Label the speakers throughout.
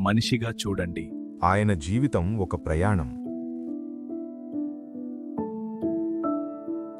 Speaker 1: మనిషిగా చూడండి.
Speaker 2: ఆయన జీవితం ఒక ప్రయాణం.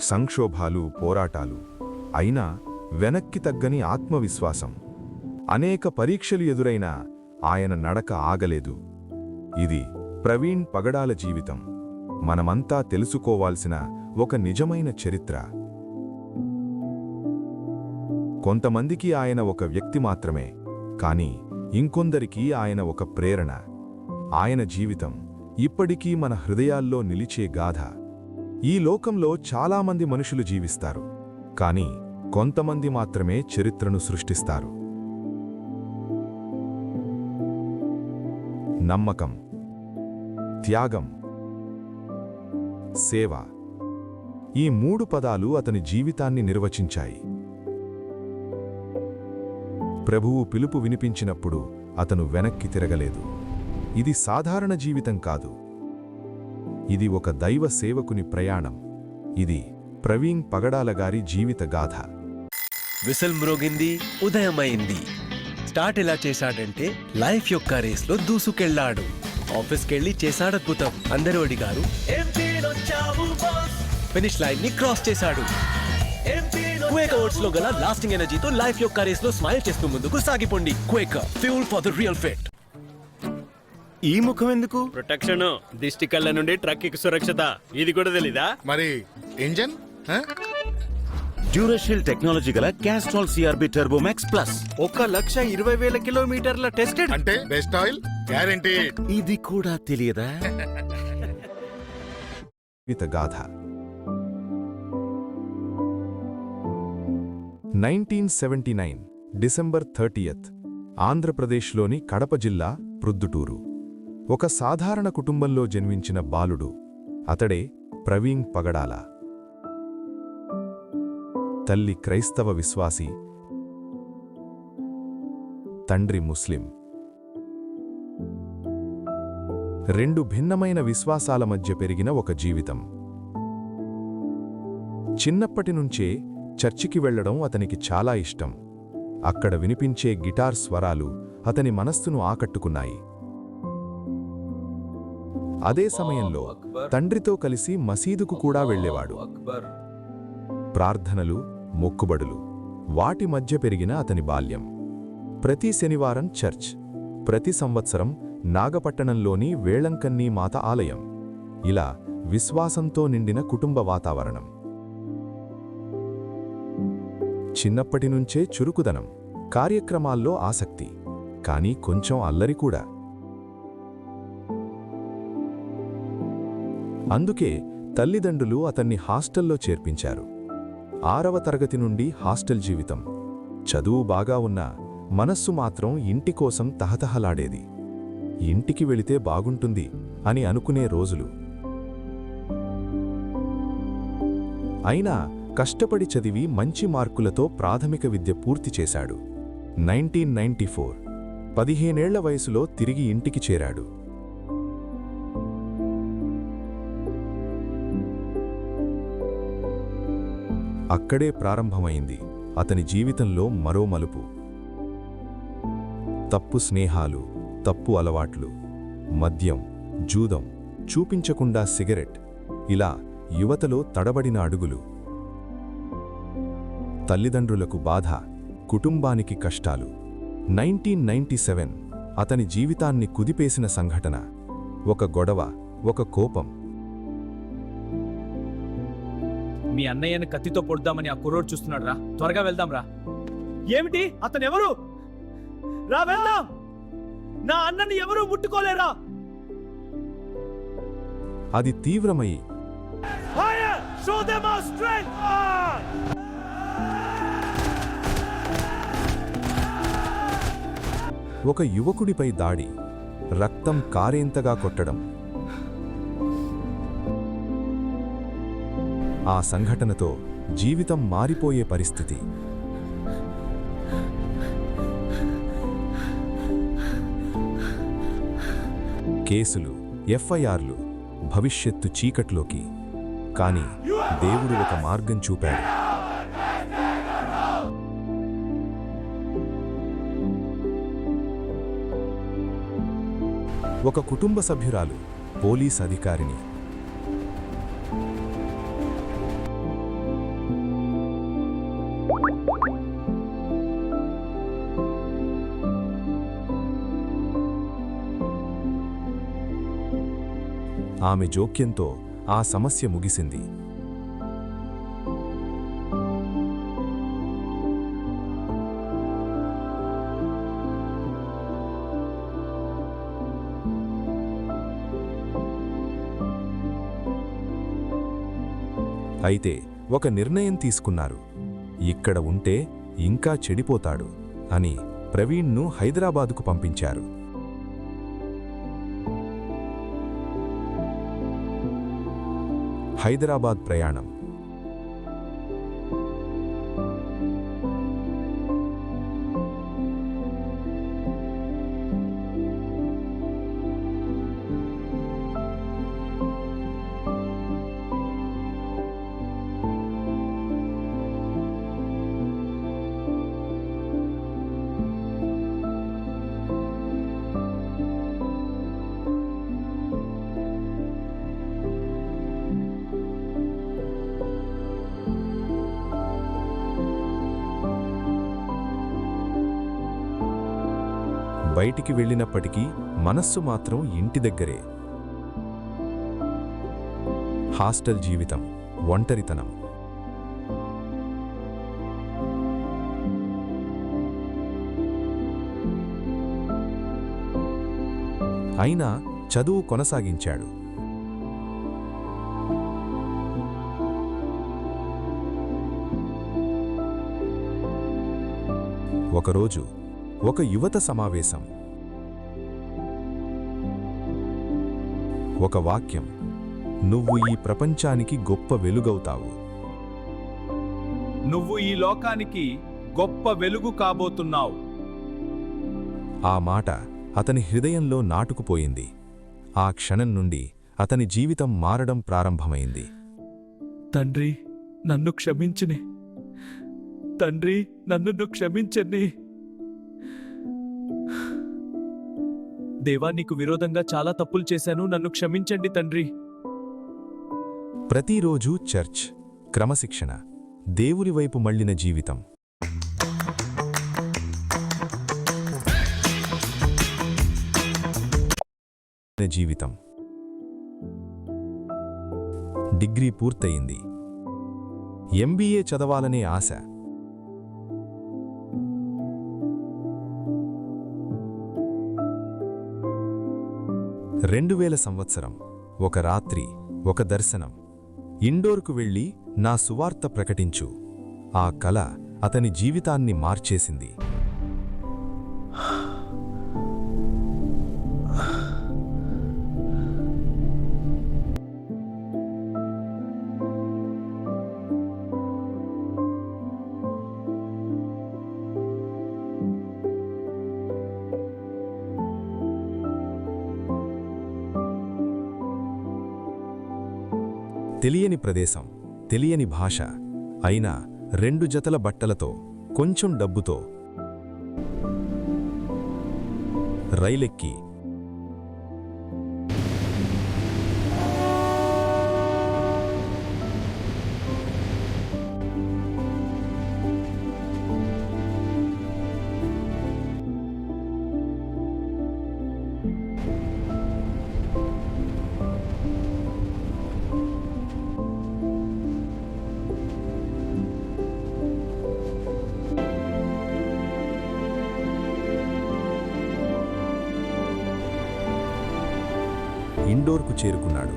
Speaker 2: సంక్షోభాలు, పోరాటాలు, అయినా వెనక్కి తగ్గని ఆత్మవిశ్వాసం. అనేక పరీక్షలు ఎదురైనా ఆయన నడక ఆగలేదు. ఇది ప్రవీణ్ పగడాల జీవితం. మనమంతా తెలుసుకోవాల్సిన ఒక నిజమైన చరిత్ర. కొంతమందికి ఆయన ఒక వ్యక్తి మాత్రమే, కానీ ఇంకొందరికి ఆయన ఒక ప్రేరణ. ఆయన జీవితం ఇప్పటికీ మన హృదయాల్లో నిలిచే గాథ. ఈ లోకంలో చాలామంది మనుషులు జీవిస్తారు, కానీ కొంతమంది మాత్రమే చరిత్రను సృష్టిస్తారు. నమ్మకం, త్యాగం, సేవ, ఈ 3 పదాలు అతని జీవితాన్ని నిర్వచించాయి. ప్రభువు పిలుపు వినిపించినప్పుడు అతను వెనక్కి తిరగలేదు. ఇది సాధారణ జీవితం కాదు, ఇది ఒక దైవ సేవకుని ప్రయాణం. ఇది ప్రవీణ్ పగడాల గారి జీవిత గాథ.
Speaker 3: విసిల్ మ్రోగింది, ఉదయమైంది. స్టార్ట్ ఎలా చేశాడంటే లైఫ్ యొక్క రేస్లో దూసుకెళ్లాడు. ఆఫీస్కెళ్ళి చేశాడద్భుతం. అందరూ అడిగారు, ఫినిష్ లైన్ ని క్రాస్ చేశాడు. క్వేక్ అవార్డ్స్ లో గల లాస్టింగ్ ఎనర్జీతో లైఫ్ యొక్క రేస్ లో స్మైల్ చేస్తూ ముందుకు సాగిపోండి. Quake, fuel for the real fit.
Speaker 4: ఈ ముఖం ఎందుకు?
Speaker 5: ప్రొటెక్షన్, దిష్టి కళ్ళ నుండి ట్రక్ కి సురక్షత. ఇది కూడా తెలీదా?
Speaker 4: మరి ఇంజన్
Speaker 6: డ్యూరాషిల్ టెక్నాలజీ గల క్యాస్ట్రాల్ సిఆర్బి టర్బోమాక్స్ ప్లస్
Speaker 5: 1,20,000 కిలోమీటర్ల టెస్టెడ్.
Speaker 4: అంటే బెస్ట్ ఆయిల్ గ్యారెంటీ.
Speaker 6: ఇది కూడా తెలియదా?
Speaker 2: జీవిత గాథ. 1979 డిసెంబర్ 30th, ఆంధ్రప్రదేశ్లోని కడప జిల్లా ప్రొద్దుటూరు. ఒక సాధారణ కుటుంబంలో జన్మించిన బాలుడు. అతడే ప్రవీణ్ పగడాల. తల్లి క్రైస్తవ విశ్వాసి, తండ్రి ముస్లిం. 2 భిన్నమైన విశ్వాసాల మధ్య పెరిగిన ఒక జీవితం. చిన్నప్పటినుంచే చర్చికి వెళ్లడం అతనికి చాలా ఇష్టం. అక్కడ వినిపించే గిటార్ స్వరాలు అతని మనస్సును ఆకట్టుకున్నాయి. అదే సమయంలో తండ్రితో కలిసి మసీదుకు కూడా వెళ్లేవాడు. ప్రార్థనలు, మొక్కుబడులు, వాటి మధ్య పెరిగిన అతని బాల్యం. ప్రతి శనివారం చర్చ్, ప్రతి సంవత్సరం నాగపట్టణంలోని వేళంకన్నీ మాత ఆలయం. ఇలా విశ్వాసంతో నిండిన కుటుంబ వాతావరణం. చిన్నప్పటినుంచే చురుకుదనం, కార్యక్రమాల్లో ఆసక్తి, కానీ కొంచెం అల్లరి కూడా. అందుకే తల్లిదండ్రులు అతన్ని హాస్టల్లో చేర్పించారు. 6వ తరగతి నుండి హాస్టల్ జీవితం. చదువు బాగా ఉన్నా మనస్సు మాత్రం ఇంటి కోసం తహతహలాడేది. ఇంటికి వెళితే బాగుంటుంది అని అనుకునే రోజులు. అయినా కష్టపడి చదివి మంచి మార్కులతో ప్రాథమిక విద్య పూర్తి చేశాడు. 1994 15 ఏళ్ల వయసులో తిరిగి ఇంటికి చేరాడు. అక్కడే ప్రారంభమైంది అతని జీవితంలో మరో మలుపు. తప్పు స్నేహాలు, తప్పు అలవాట్లు, మద్యం, జూదం, చూపించకుండా సిగరెట్, ఇలా యువతలో తడబడిన అడుగులు. తల్లిదండ్రులకు బాధ, కుటుంబానికి కష్టాలు. 1997 అతని జీవితాన్ని కుదిపేసిన సంఘటన. ఒక గొడవ, ఒక కోపం.
Speaker 1: మీ అన్నయ్యని కత్తితో పొడుద్దామని ఆ కుర్రోడు చూస్తున్నాడు రా. త్వరగా వెళ్దాం రా. ఏమిటి? అతను ఎవరు? రా వెళ్దాం. నా అన్నని ఎవరూ ముట్టుకోలేరా?
Speaker 2: అది తీవ్రమై ఒక యువకుడిపై దాడి, రక్తం కారేంతగా కొట్టడం. ఆ సంఘటనతో జీవితం మారిపోయే పరిస్థితి. కేసులు, ఎఫ్ఐఆర్లు, భవిష్యత్తు చీకట్లోకి. కానీ దేవుడు ఒక మార్గం చూపాడు. ఒక కుటుంబ సభ్యురాలు పోలీస్ అధికారిని. ఆమె జోక్యంతో ఆ సమస్య ముగిసింది. అయితే ఒక నిర్ణయం తీసుకున్నారు. ఇక్కడ ఉంటే ఇంకా చెడిపోతాడు అని ప్రవీణ్ను హైదరాబాదుకు పంపించారు. హైదరాబాద్ ప్రయాణం. బయటికి వెళ్ళినప్పటికీ మనస్సు మాత్రం ఇంటి దగ్గరే. హాస్టల్ జీవితం, ఒంటరితనం. అయినా చదువు కొనసాగించాడు. ఒకరోజు ఒక యువత సమావేశం. ఒక వాక్యం, నువ్వు ఈ ప్రపంచానికి గొప్ప వెలుగవుతావు.
Speaker 1: నువ్వు ఈ లోకానికి గొప్ప వెలుగు కాబోతున్నావు.
Speaker 2: ఆ మాట అతని హృదయంలో నాటుకుపోయింది. ఆ క్షణం నుండి అతని జీవితం మారడం ప్రారంభమైంది.
Speaker 1: తండ్రి నన్ను క్షమించని, తండ్రి నన్ను క్షమించని. దేవా, నీకు విరోధంగా చాలా తప్పులు చేశాను, నన్ను క్షమించండి తండ్రి.
Speaker 2: ప్రతిరోజూ చర్చ్, క్రమశిక్షణ, దేవుని వైపు మళ్ళిన జీవితం. జీవితం. డిగ్రీ పూర్తయింది. ఎంబీఏ చదవాలనే ఆశ. 2000 సంవత్సరం. ఒక రాత్రి, ఒక దర్శనం. ఇండోర్కు వెళ్ళి నా సువార్త ప్రకటించు. ఆ కల అతని జీవితాన్ని మార్చేసింది. తెలియని ప్రదేశం, తెలియని భాష, అయినా 2 జతల బట్టలతో, కొంచెం డబ్బుతో రైలెక్కి ఇండోర్కు చేరుకున్నాడు.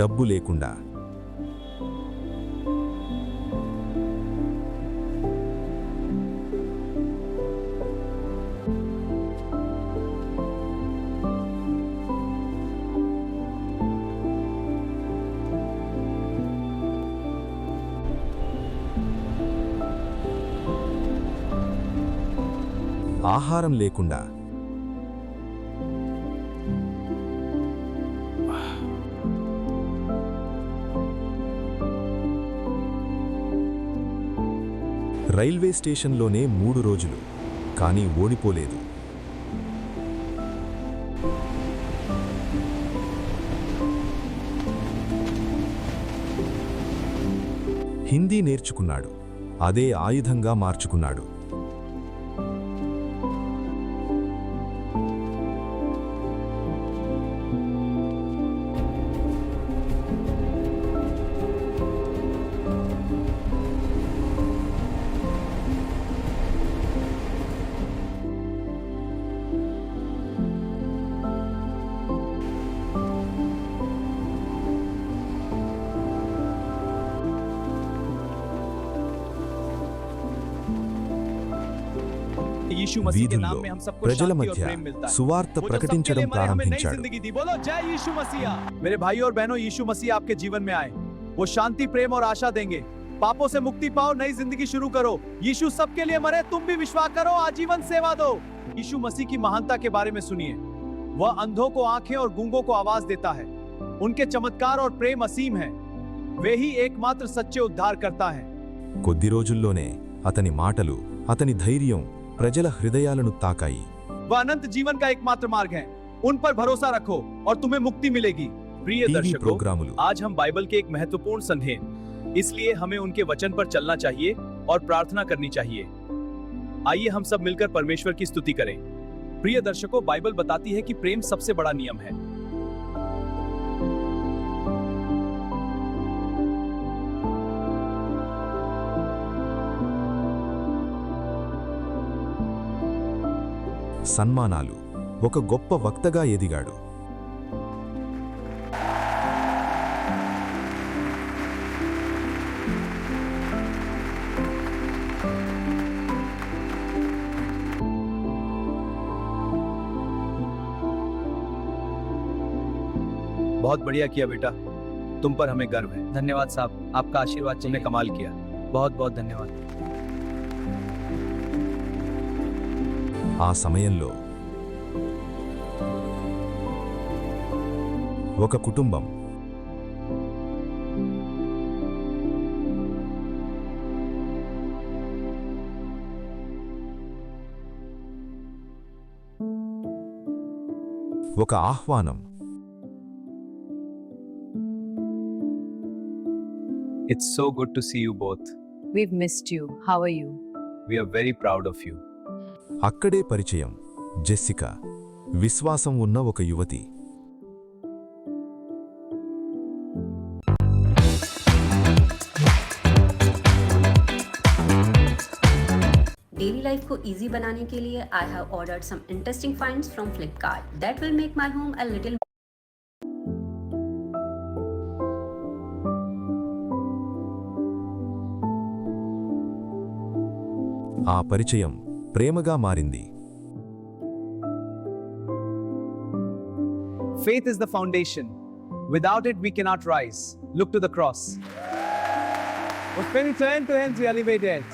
Speaker 2: డబ్బు లేకుండా. ఆహారం లేకుండా రైల్వే స్టేషన్లోనే 3 రోజులు, కానీ ఓడిపోలేదు. హిందీ నేర్చుకున్నాడు, అదే ఆయుధంగా మార్చుకున్నాడు.
Speaker 1: यीशु मसीह के नाम
Speaker 2: వీధుల్లో
Speaker 1: में हम सबको
Speaker 2: ప్రజల
Speaker 1: शांति और
Speaker 2: మధ్య
Speaker 1: प्रेम मिलता है।
Speaker 2: సువార్త
Speaker 1: वो जो सबके
Speaker 2: ప్రకటించడం
Speaker 1: लिए मरे, हमें नई
Speaker 2: ప్రారంభించాడు.
Speaker 1: जिंदगी दी। बोलो जय यीशु मसीह। मेरे भाइयों और बहनों, यीशु मसीह आपके जीवन में आए, वो शांति, प्रेम और आशा देंगे। पापों से मुक्ति पाओ, नई जिंदगी शुरू करो। यीशु सबके लिए मरे, तुम भी विश्वास करो, आजीवन सेवा दो। यीशु मसीह की महानता के बारे में सुनिए। वह अंधों को आंखें और गूंगों को आवाज देता है। उनके चमत्कार और प्रेम असीम है। वे ही एकमात्र सच्चे उद्धार करता है।
Speaker 2: కొద్ది రోజుల్లోనే అతని మాటలు, అతని ధైర్యం ప్రజల హృదయాలను తాకాయి.
Speaker 1: वह अनंत जीवन का एकमात्र मार्ग है। उन पर भरोसा रखो और तुम्हें मुक्ति मिलेगी। प्रिय
Speaker 2: టీవీ
Speaker 1: दर्शकों,
Speaker 2: ప్రోగ్రాములు,
Speaker 1: आज हम बाइबल के एक महत्वपूर्ण संदेश, इसलिए हमें उनके वचन पर चलना चाहिए और प्रार्थना करनी चाहिए। आइए हम सब मिलकर परमेश्वर की स्तुति करें। प्रिय दर्शकों, बाइबल बताती है कि प्रेम सबसे बड़ा नियम है।
Speaker 2: సన్మానాలు. ఒక గొప్ప వక్తగా ఎదిగాడు.
Speaker 1: बहुत बढ़िया किया बेटा, तुम पर हमें गर्व है। धन्यवाद साहब, आपका आशीर्वाद, तुमने कमाल किया। बहुत बहुत धन्यवाद।
Speaker 2: ఆ సమయంలో ఒక కుటుంబం ఒక ఆహ్వానం.
Speaker 1: It's so good to see you both.
Speaker 7: We've missed you. How are you?
Speaker 1: We are very proud of you.
Speaker 2: అక్కడే పరిచయం. జెస్సికా, విశ్వాసం ఉన్న ఒక యువతి.
Speaker 8: डेली लाइफ को इजी बनाने के लिए I have ordered some interesting finds from Flipkart that will make my home a little
Speaker 2: ఆ పరిచయం ప్రేమగా మారింది.
Speaker 1: Faith is the foundation. Without it, we cannot rise. Look to the cross. We're spending hand to hands, we elevate it.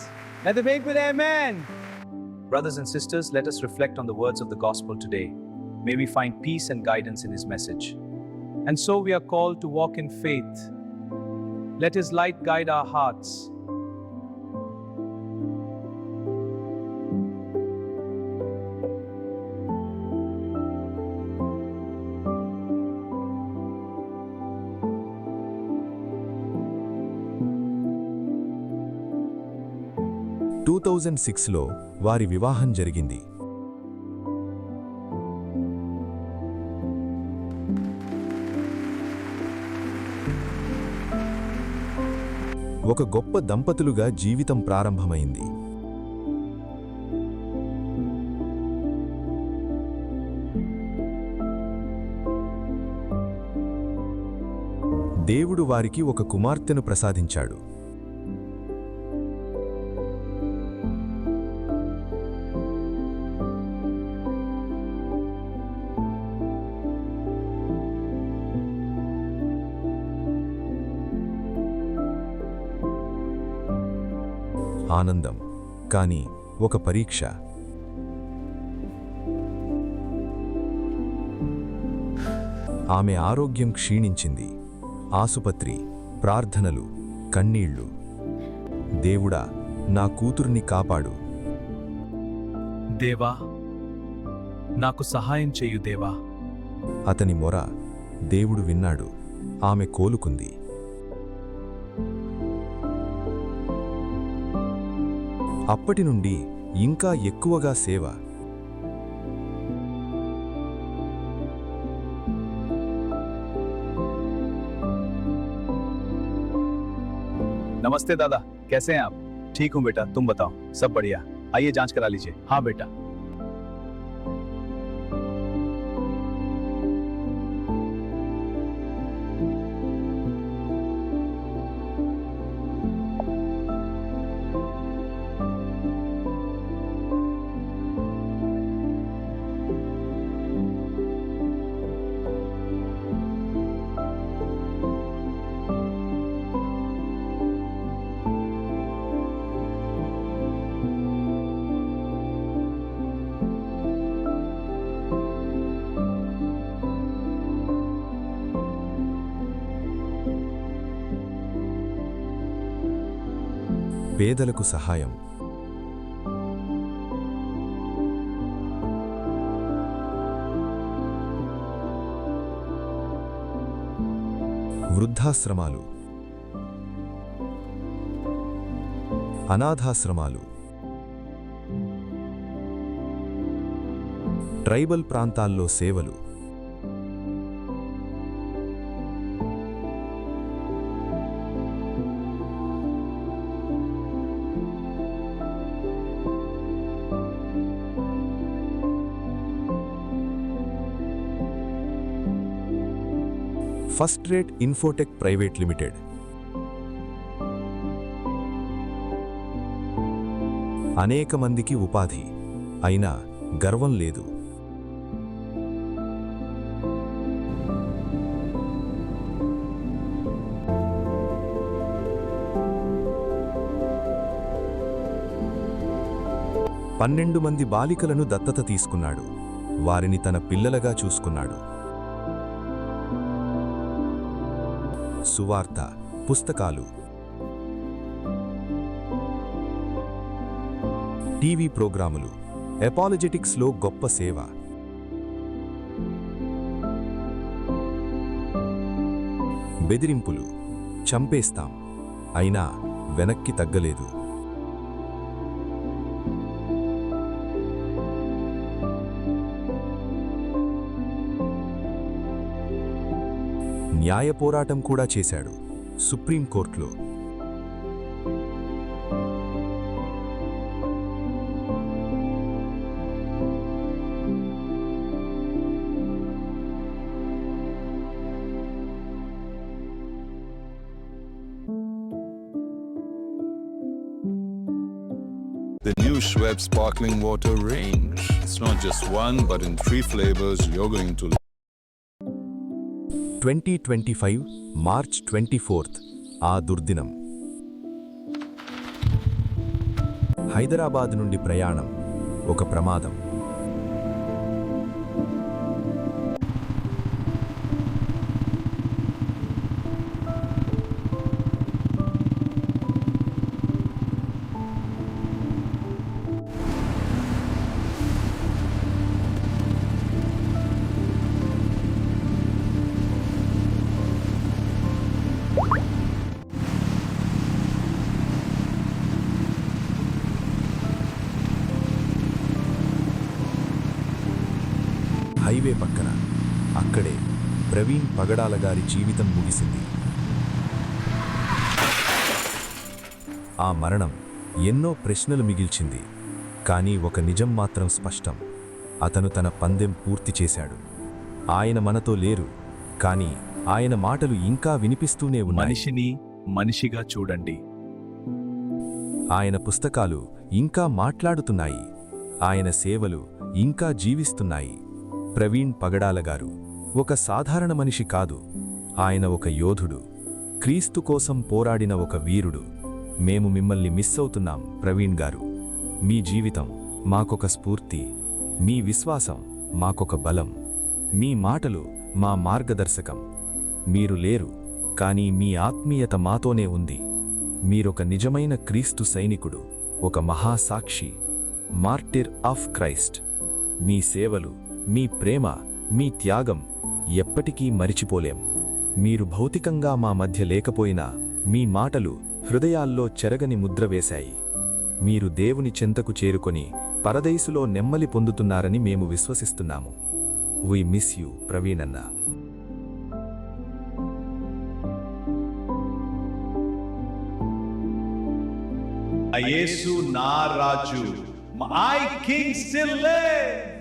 Speaker 1: Let the faith with amen. Brothers and sisters, let us reflect on the words of the gospel today. May we find peace and guidance in his message. And so we are called to walk in faith. Let his light guide our hearts.
Speaker 2: లో వారి వివాహం జరిగింది. ఒక గొప్ప దంపతులుగా జీవితం ప్రారంభమైంది. దేవుడు వారికి ఒక కుమార్తెను ప్రసాదించాడు. ఆనందం, కానీ ఒక పరీక్ష. ఆమె ఆరోగ్యం క్షీణించింది. ఆసుపత్రి, ప్రార్థనలు, కన్నీళ్లు. దేవుడా, నా కూతుర్ని కాపాడు.
Speaker 1: దేవా, నాకు సహాయం చేయు దేవా.
Speaker 2: అతని మొర దేవుడు విన్నాడు. ఆమె కోలుకుంది. అప్పటి నుండి ఇంకా ఎక్కువగా సేవ.
Speaker 1: नमस्ते दादा, कैसे हैं आप? ठीक हूं बेटा, तुम बताओ। सब बढ़िया। आइए जांच करा लीजिए। हाँ बेटा।
Speaker 2: పేదలకు సహాయం. వృద్ధాశ్రమాలు, అనాథాశ్రమాలు, ట్రైబల్ ప్రాంతాల్లో సేవలు. First rate Infotech private limited. అనేక మందికి ఉపాధి, అయినా గర్వం లేదు. పన్నెండు మంది బాలికలను దత్తత తీసుకున్నాడు. వారిని తన పిల్లలుగా చూసుకున్నాడు. సువార్త, పుస్తకాలు, టీవీ ప్రోగ్రాములు, ఎపాలజెటిక్స్లో గొప్ప సేవ. బెదిరింపులు, చంపేస్తాం, అయినా వెనక్కి తగ్గలేదు. న్యాయ పోరాటం కూడా చేశాడు సుప్రీంకోర్టులో.
Speaker 9: The new Schweppes sparkling water range. It's not just one, but in 3 flavors you're going to
Speaker 2: 2025 March 24 ఆ దుర్దినం. హైదరాబాద్ నుండి ప్రయాణం, ఒక ప్రమాదం. హైవే పక్కన, అక్కడే ప్రవీణ్ పగడాల గారి జీవితం ముగిసింది. ఆ మరణం ఎన్నో ప్రశ్నలు మిగిల్చింది. కానీ ఒక నిజం మాత్రం స్పష్టం. అతను తన పందెం పూర్తి చేశాడు. ఆయన మనతో లేరు, కానీ ఆయన మాటలు ఇంకా వినిపిస్తూనే ఉన్నాయి.
Speaker 1: మనిషిని మనిషిగా చూడండి.
Speaker 2: ఆయన పుస్తకాలు ఇంకా మాట్లాడుతున్నాయి. ఆయన సేవలు ఇంకా జీవిస్తున్నాయి. ప్రవీణ్ పగడాల గారు ఒక సాధారణ మనిషి కాదు. ఆయన ఒక యోధుడు, క్రీస్తు కోసం పోరాడిన ఒక వీరుడు. మేము మిమ్మల్ని మిస్ అవుతున్నాం ప్రవీణ్ గారు. మీ జీవితం మాకొక స్ఫూర్తి, మీ విశ్వాసం మాకొక బలం. మీ మాటలు మా మార్గదర్శకం. మీరు లేరు, కానీ మీ ఆత్మీయత మాతోనే ఉంది. మీరొక నిజమైన క్రీస్తు సైనికుడు, ఒక మహాసాక్షి, మార్టిర్ ఆఫ్ క్రైస్ట్. మీ సేవలు, మీ ప్రేమ, మీ త్యాగం ఎప్పటికీ మరిచిపోలేం. మీరు భౌతికంగా మా మధ్య లేకపోయినా మీ మాటలు హృదయాల్లో చెరగని ముద్ర వేశాయి. మీరు దేవుని చెంతకు చేరుకొని పరదైసులో నెమ్మలి పొందుతున్నారని మేము విశ్వసిస్తున్నాము. We miss you, ప్రవీణన్న.
Speaker 1: యేసు నా రాజు, మై కింగ్ స్టిల్ లివ్స్.